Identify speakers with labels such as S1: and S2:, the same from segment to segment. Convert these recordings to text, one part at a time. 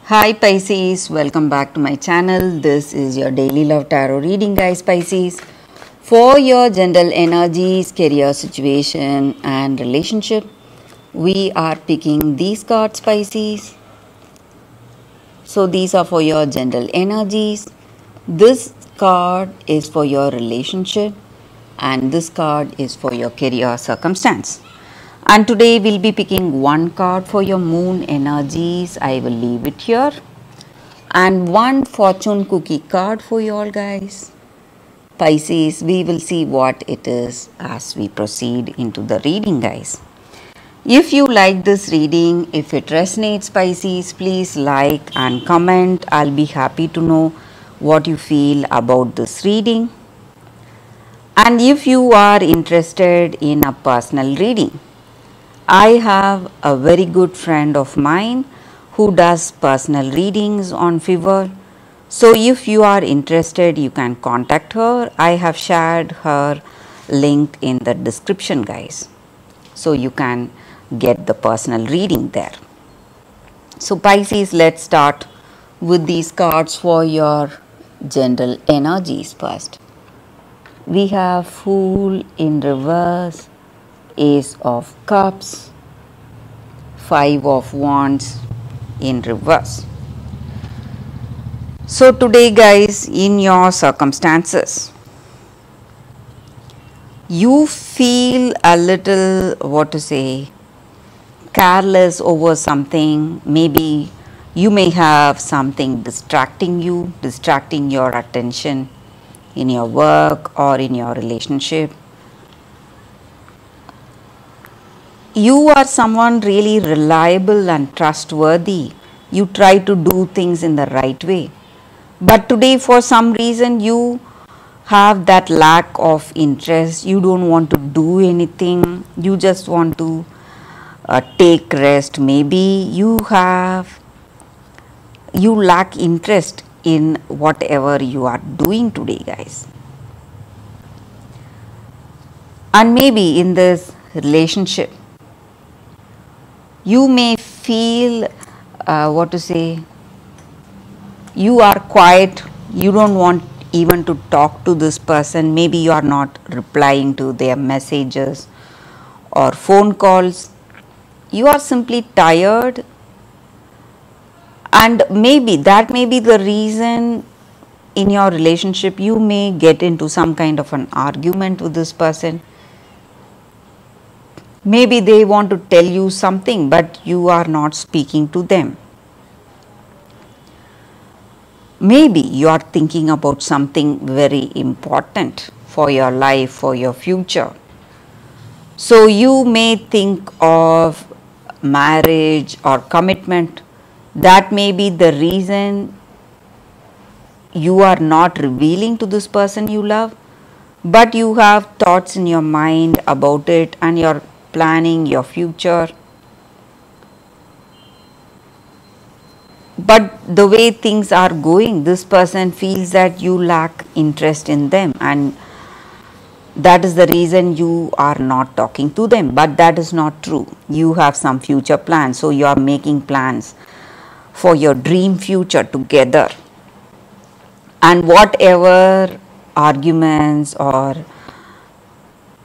S1: Hi Pisces, welcome back to my channel. This is your daily love tarot reading, guys. Pisces, for your general energies, career situation and relationship, we are picking these cards, Pisces. So these are for your general energies. This card is for your relationship and this card is for your career circumstance. And today we'll be picking one card for your moon energies. I will leave it here. And one fortune cookie card for you all, guys. Pisces, we will see what it is as we proceed into the reading, guys. If you like this reading, if it resonates, Pisces, please like and comment. I'll be happy to know what you feel about this reading. And if you are interested in a personal reading, I have a very good friend of mine who does personal readings on Fiverr. So if you are interested, you can contact her. I have shared her link in the description, guys. So you can get the personal reading there. So Pisces, let's start with these cards for your general energies first. We have Fool in reverse, Ace of Cups, Five of Wands in reverse. So today, guys, in your circumstances, you feel a little, careless over something. Maybe you may have something distracting you, distracting your attention in your work or in your relationship. You are someone really reliable and trustworthy. You try to do things in the right way. But today, for some reason, you have that lack of interest. You don't want to do anything. You just want to take rest. Maybe you lack interest in whatever you are doing today, guys. And maybe in this relationship, you may feel you are quiet, you don't want even to talk to this person. Maybe you are not replying to their messages or phone calls. You are simply tired, and maybe that may be the reason in your relationship you may get into some kind of an argument with this person. Maybe they want to tell you something, but you are not speaking to them. Maybe you are thinking about something very important for your life, for your future. So you may think of marriage or commitment. That may be the reason you are not revealing to this person you love, but you have thoughts in your mind about it and you're planning your future. But the way things are going, this person feels that you lack interest in them, and that is the reason you are not talking to them. But that is not true. You have some future plans, so you are making plans for your dream future together. And whatever arguments or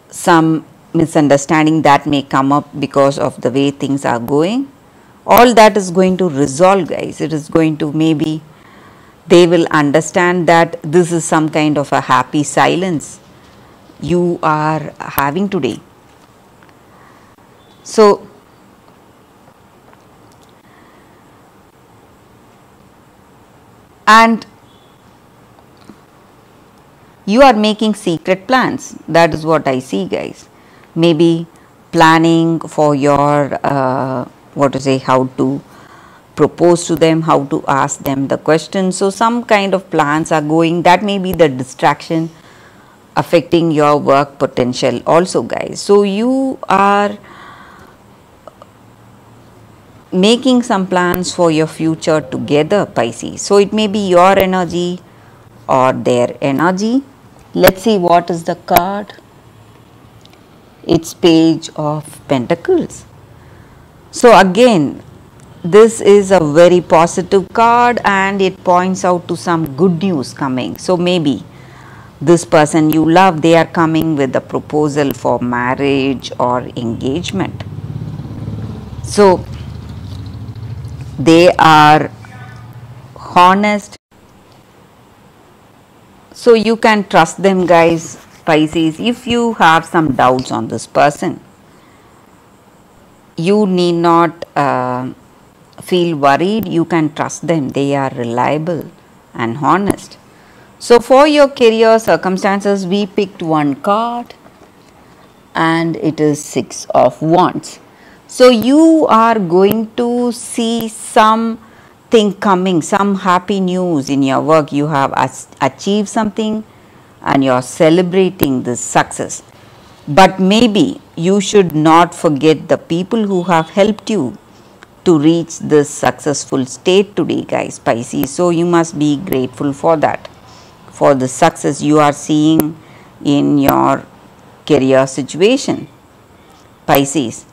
S1: some misunderstanding that may come up because of the way things are going, all that is going to resolve, guys. It is going to, maybe they will understand that this is some kind of a happy silence you are having today. So and you are making secret plans. That is what I see, guys. Maybe planning for your how to propose to them, how to ask them the question. So some kind of plans are going. That may be the distraction affecting your work potential also, guys. So you are making some plans for your future together, Pisces. So it may be your energy or their energy. Let's see what is the card. It's Page of Pentacles. So again, this is a very positive card and it points out to some good news coming. So maybe this person you love, they are coming with a proposal for marriage or engagement. So they are honest, so you can trust them, guys, Pisces. If you have some doubts on this person, you need not feel worried. You can trust them. They are reliable and honest. So for your career circumstances, we picked one card and it is Six of Wands. So you are going to see something coming, some happy news in your work. You have achieved something and you are celebrating this success. But maybe you should not forget the people who have helped you to reach this successful state today, guys, Pisces. So you must be grateful for that, for the success you are seeing in your career situation, Pisces.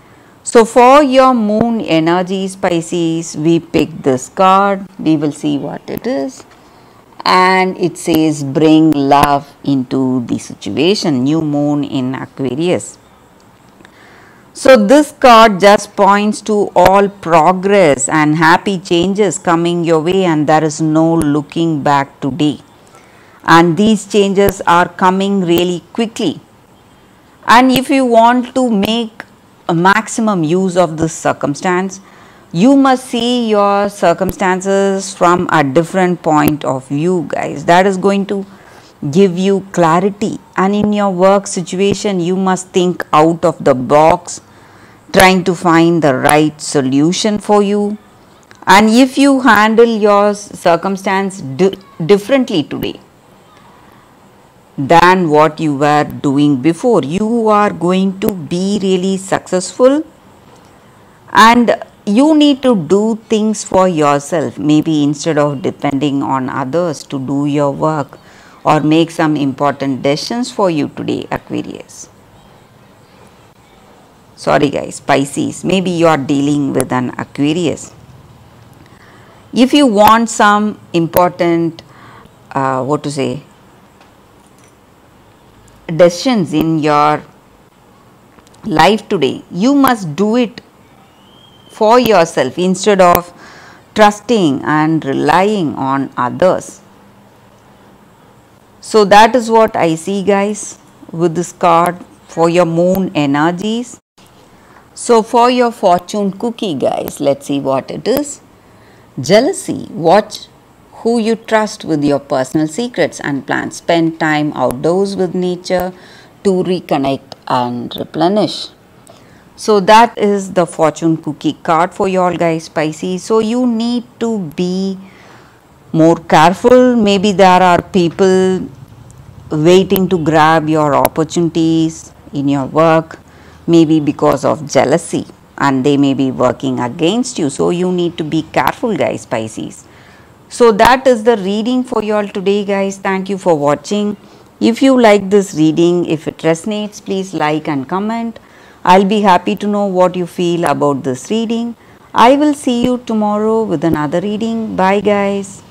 S1: So for your moon energies, Pisces, we picked this card. We will see what it is. And it says bring love into the situation, new moon in Aquarius. So this card just points to all progress and happy changes coming your way, and there is no looking back today. And these changes are coming really quickly. And if you want to make a maximum use of this circumstance, you must see your circumstances from a different point of view, guys. That is going to give you clarity. And in your work situation, you must think out of the box, trying to find the right solution for you. And if you handle your circumstance differently today than what you were doing before, you are going to be really successful. And you need to do things for yourself, maybe instead of depending on others to do your work or make some important decisions for you today, Aquarius. Sorry guys, Pisces, maybe you are dealing with an Aquarius. If you want some important decisions in your life today, you must do it for yourself instead of trusting and relying on others. So that is what I see, guys, with this card for your moon energies. So for your fortune cookie, guys, let's see what it is. Jealousy. Watch who you trust with your personal secrets and plans. Spend time outdoors with nature to reconnect and replenish. So that is the fortune cookie card for you all, guys, Pisces. So you need to be more careful. Maybe there are people waiting to grab your opportunities in your work, maybe because of jealousy, and they may be working against you. So you need to be careful, guys, Pisces. So that is the reading for you all today, guys. Thank you for watching. If you like this reading, if it resonates, please like and comment. I'll be happy to know what you feel about this reading. I will see you tomorrow with another reading. Bye, guys.